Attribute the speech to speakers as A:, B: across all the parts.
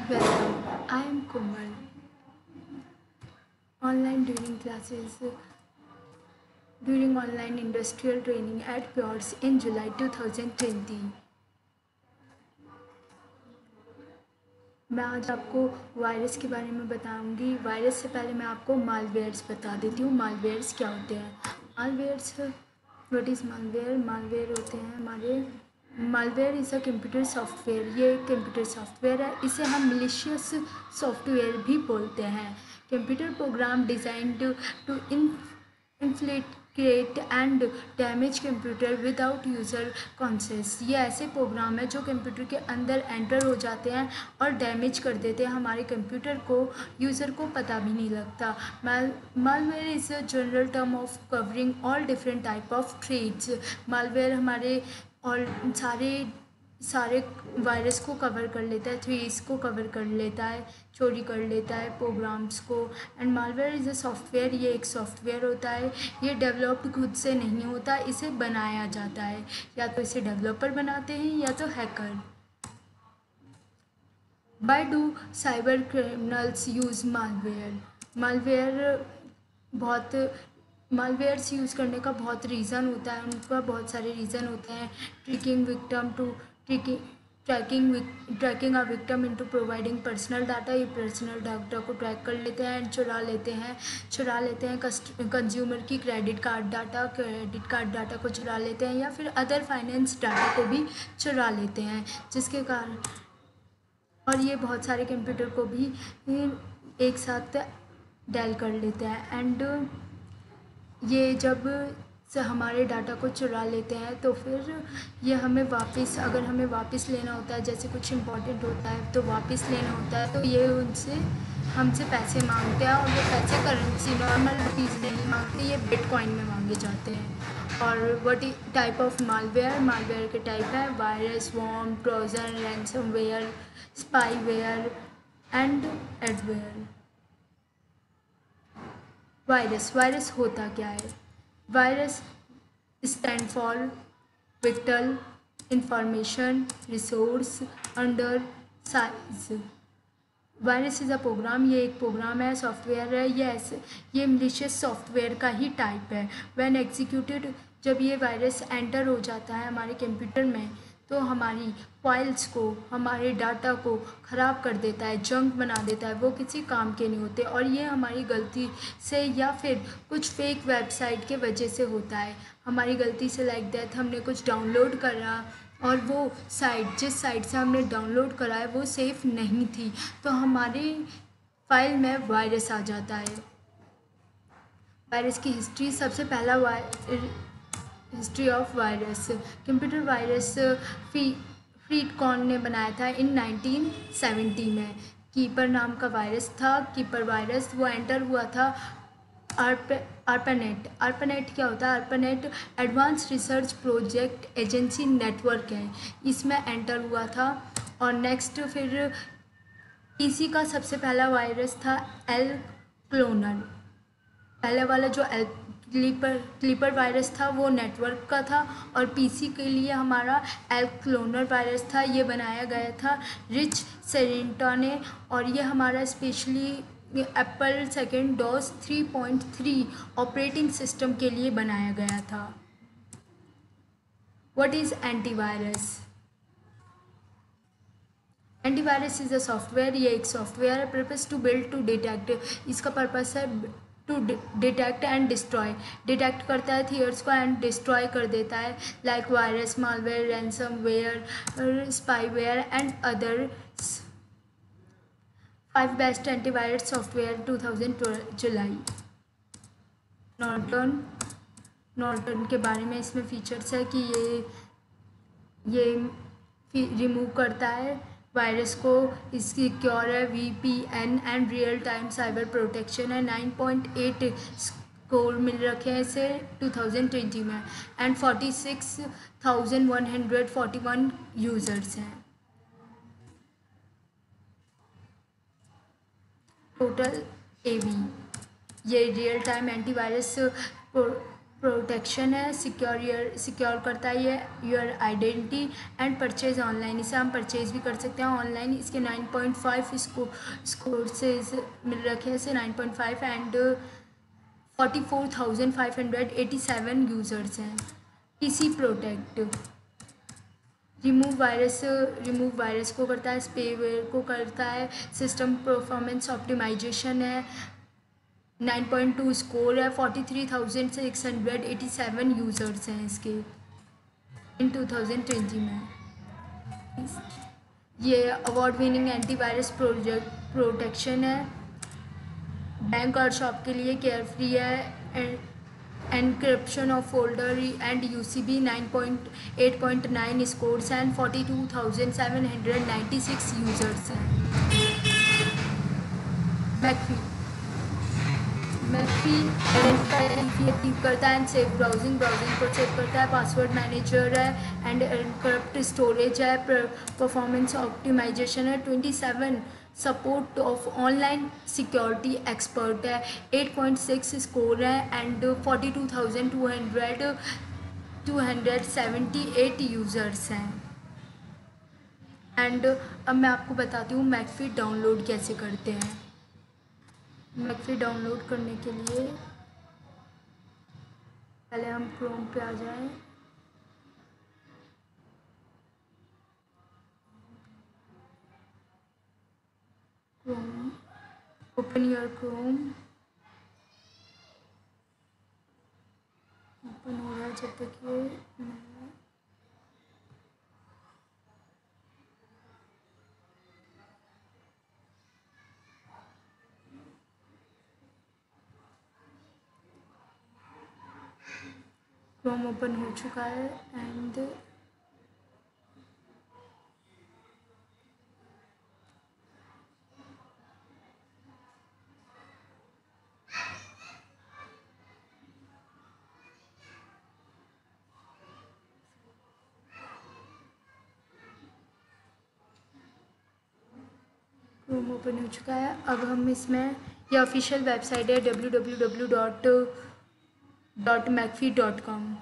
A: Welcome. I am Komal. Online during online industrial training at Pures in July 2020. मैं आज आपको virus के बारे में बताऊंगी। वायरस से पहले मैं आपको मालवेयर्स बता देती हूँ। मालवेयर्स क्या होते हैं? Malwares what is malware? Malware होते हैं हमारे malware is a computer software. ये एक कंप्यूटर सॉफ्टवेयर है। इसे हम मिलिशियस सॉफ्टवेयर भी बोलते हैं। Computer program designed to inflict and damage computer without user consents. ये ऐसे प्रोग्राम है जो कंप्यूटर के अंदर एंटर हो जाते हैं और डैमेज कर देते हैं हमारे कंप्यूटर को। यूज़र को पता भी नहीं लगता। Malware is a general term of covering all different type of threads. Malware हमारे और सारे वायरस को कवर कर लेता है, थ्रेड्स को कवर कर लेता है, चोरी कर लेता है प्रोग्राम्स को। And malware is a software. ये एक सॉफ्टवेयर होता है। ये डेवलप्ड खुद से नहीं होता, इसे बनाया जाता है। या तो इसे डेवलपर बनाते हैं या तो hacker. Why do cyber criminals use malware? Malware बहुत मालवेयर्स यूज़ करने का बहुत रीज़न होता है। उनका बहुत सारे रीज़न होते हैं। Tricking victim to tricking tracking a victim into providing personal data. ये पर्सनल डाटा को ट्रैक कर लेते हैं एंड चुरा लेते हैं कंज्यूमर की क्रेडिट कार्ड डाटा को चुरा लेते हैं, या फिर अदर फाइनेंस डाटा को भी चुरा लेते हैं, जिसके कारण और ये बहुत सारे कंप्यूटर को भी एक साथ डेल कर लेते हैं। एंड ये जब से हमारे डाटा को चुरा लेते हैं तो फिर ये हमें वापस, अगर हमें वापस लेना होता है, जैसे कुछ इम्पोर्टेंट होता है तो वापस लेना होता है, तो ये हमसे पैसे मांगते हैं। और ये पैसे करेंसी नॉर्मल रुपीज़ नहीं मांगते, ये बिटकॉइन में मांगे जाते हैं। और व्हाट टाइप ऑफ मालवेयर के टाइप है virus, worm, trojan, ransomware, spyware and adware. Virus होता क्या है? Virus stand for vital information resource under size. Virus is a program. ये एक प्रोग्राम है, सॉफ्टवेयर है। ये मिलिशियस सॉफ्टवेयर का ही टाइप है। व्हेन एग्जीक्यूटेड, जब ये वायरस एंटर हो जाता है हमारे कंप्यूटर में, तो हमारी फाइल्स को, हमारे डाटा को ख़राब कर देता है, जंक बना देता है। वो किसी काम के नहीं होते और ये हमारी गलती से या फिर कुछ फेक वेबसाइट के वजह से होता है। हमारी गलती से लाइक दैट हमने कुछ डाउनलोड करा और वो जिस साइट से हमने डाउनलोड करा है वो सेफ़ नहीं थी, तो हमारी फाइल में वायरस आ जाता है। वायरस की हिस्ट्री, सबसे पहला history of virus. Computer virus Fred Cohen ने बनाया था इन 1970 में। कीपर नाम का वायरस था, कीपर वायरस। वो एंटर हुआ था आर्पानेट। आर्पानेट क्या होता है? ARPANET advance research project agency network है, इसमें एंटर हुआ था। और नेक्स्ट फिर पीसी का सबसे पहला वायरस था एल क्लोनर। पहले वाला जो क्लीपर वायरस था वो नेटवर्क का था, और पीसी के लिए हमारा एल क्लोनर वायरस था। ये बनाया गया था रिच सेरेंटा ने, और ये हमारा specially Apple second DOS 3.3 operating system के लिए बनाया गया था। What is antivirus? Antivirus is a software. ये एक सॉफ्टवेयर है। Purpose to build to detect. इसका पर्पस है to detect and destroy. Detect करता है थियर्स को एंड डिस्ट्रॉय कर देता है, like virus, malware, ransomware, spyware and other. 5 best antivirus software 2012 July. Norton के बारे में इसमें फीचर्स है कि ये रिमूव करता है वायरस को, इसकी सिक्योर है, VPN and real time cyber protection है। 9.8 स्कोर मिल रखे हैं इसे 2020 में, एंड 46,141 यूज़र्स हैं टोटल AV। ये रियल टाइम एंटीवायरस प्रोटेक्शन है, सिक्योर करता है ये your identity and purchase online. इसे हम परचेज भी कर सकते हैं ऑनलाइन। इसके 9.5 स्कोर्सेज मिल रखे हैं इसे 9.5 एंड 44,587 यूज़र्स हैं। पीसी प्रोटेक्ट रिमूव वायरस को करता है, स्पेवेयर को करता है, सिस्टम परफॉर्मेंस ऑप्टिमाइजेशन है, 9.2 स्कोर है, 43,687 यूज़र्स हैं इसके इन 2020 में। ये अवार्ड विनिंग एंटीवायरस प्रोटेक्शन है। बैंक और शॉप के लिए केयरफ्री है। Encryption of folder and UCB 8.9 scores and 42,796 users हैं। मैकफी आइडेंटिफाई करता है एंड सेफ ब्राउजिंग को सेव करता है। पासवर्ड मैनेजर है एंड एनक्रिप्ट स्टोरेज है। परफॉर्मेंस ऑप्टिमाइजेशन है। 27 support of online security expert है। 8.6 स्कोर है एंड 42,278 यूज़र्स हैं। एंड अब मैं आपको बताती हूँ मैकफी डाउनलोड कैसे करते हैं। मैकफी डाउनलोड करने के लिए पहले हम क्रोम पे आ जाएं। Chrome open your Chrome. Open हो रहा है जब तक ये क्रोम ओपन हो चुका है एंड क्रोम ओपन हो चुका है। अब हम इसमें ये ऑफिशियल वेबसाइट है www.macfee.com।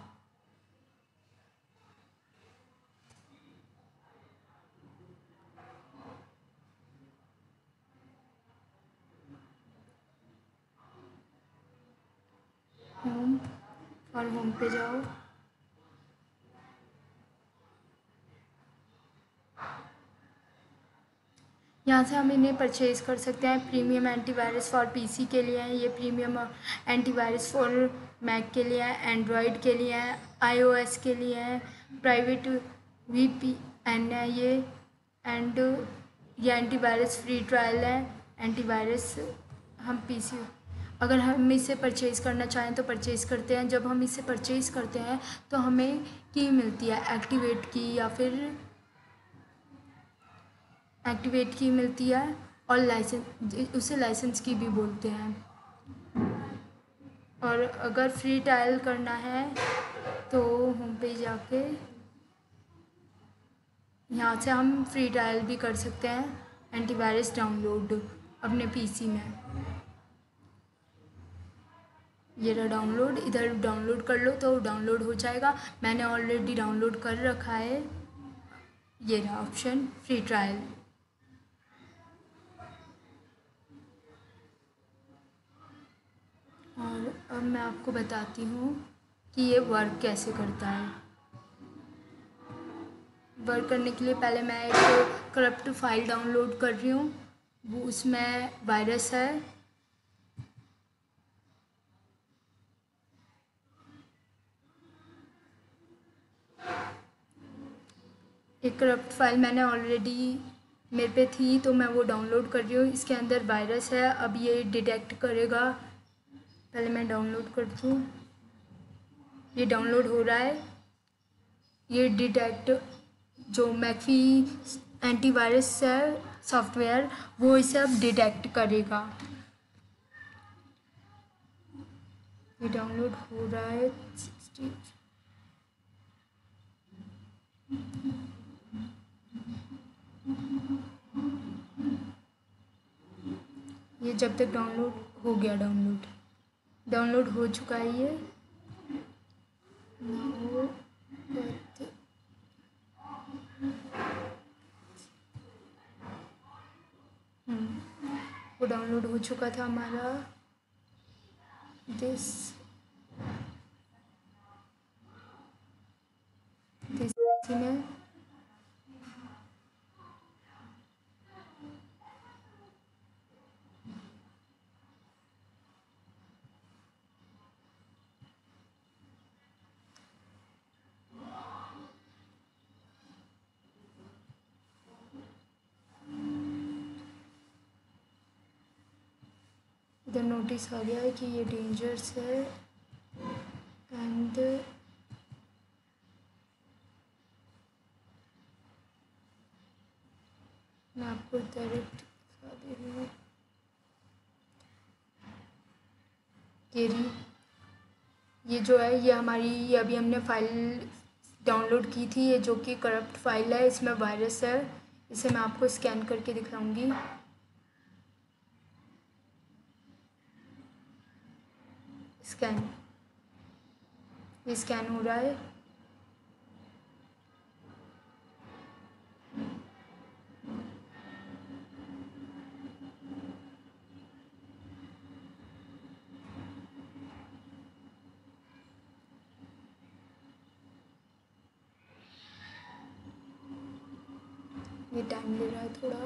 A: होम और होम पे जाओ। यहाँ से हम इन्हें परचेज़ कर सकते हैं। प्रीमियम एंटीवायरस फॉर पीसी के लिए है, ये प्रीमियम एंटीवायरस फॉर मैक के लिए है, एंड्रॉयड के लिए है, आईओएस के लिए है, प्राइवेट वीपीएन है ये एंड ये एंटीवायरस फ्री ट्रायल है। एंटीवायरस हम पीसी अगर हम इसे परचेज़ करना चाहें तो परचेज़ करते हैं। जब हम इसे परचेज़ करते हैं तो हमें की मिलती है एक्टिवेट की या फिर एक्टिवेट की मिलती है और लाइसेंस, उसे लाइसेंस की भी बोलते हैं। और अगर फ्री ट्रायल करना है तो होम पे जाके यहाँ से हम फ्री ट्रायल भी कर सकते हैं एंटीवायरस डाउनलोड अपने पीसी में। ये रहा डाउनलोड, इधर डाउनलोड कर लो तो डाउनलोड हो जाएगा। मैंने ऑलरेडी डाउनलोड कर रखा है। ये रहा ऑप्शन फ्री ट्रायल। और अब मैं आपको बताती हूँ कि ये वर्क कैसे करता है। वर्क करने के लिए पहले मैं एक करप्ट फाइल डाउनलोड कर रही हूँ, वो उसमें वायरस है। एक करप्ट फाइल मैंने ऑलरेडी मेरे पे थी तो मैं वो डाउनलोड कर रही हूँ। इसके अंदर वायरस है, अब ये डिटेक्ट करेगा। पहले मैं डाउनलोड करती हूँ। ये डाउनलोड हो रहा है। ये डिटेक्ट जो मैकफी एंटीवायरस है सॉफ्टवेयर वो इसे अब डिटेक्ट करेगा। ये डाउनलोड हो रहा है 60। ये जब तक डाउनलोड हो गया, डाउनलोड हो चुका है ये। नाउ वो डाउनलोड हो चुका था हमारा दिस में। इधर नोटिस आ गया है कि ये डेंजरस है एंड मैं आपको डायरेक्ट दिखा दे रही हूँ। ये जो है ये हमारी ये अभी हमने फाइल डाउनलोड की थी, ये जो कि करप्ट फाइल है, इसमें वायरस है। इसे मैं आपको स्कैन करके दिखाऊंगी। ये स्कैन हो रहा है। ये टाइम ले रहा है थोड़ा।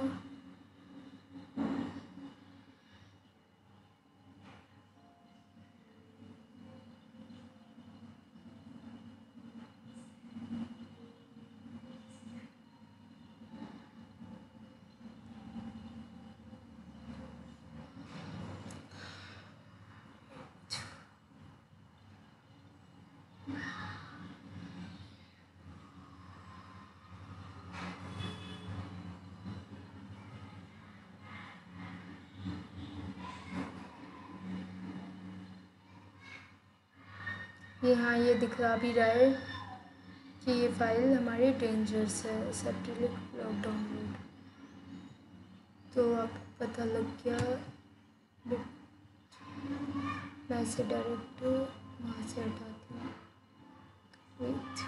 A: हाँ ये दिखा भी रहा है कि ये फाइल हमारे डेंजरस है। सेप्टिलिक लॉक डाउनलोड, तो आपको पता लग गया। मैं इसे डायरेक्ट वहाँ से हटाती हूँ। वेट,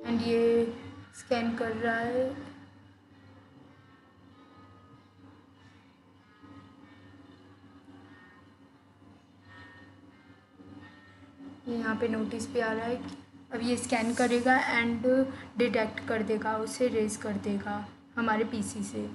A: एंड ये स्कैन कर रहा है। यहाँ पे नोटिस पे आ रहा है कि अब ये स्कैन करेगा एंड डिटेक्ट कर देगा, उसे रेज कर देगा हमारे पीसी से।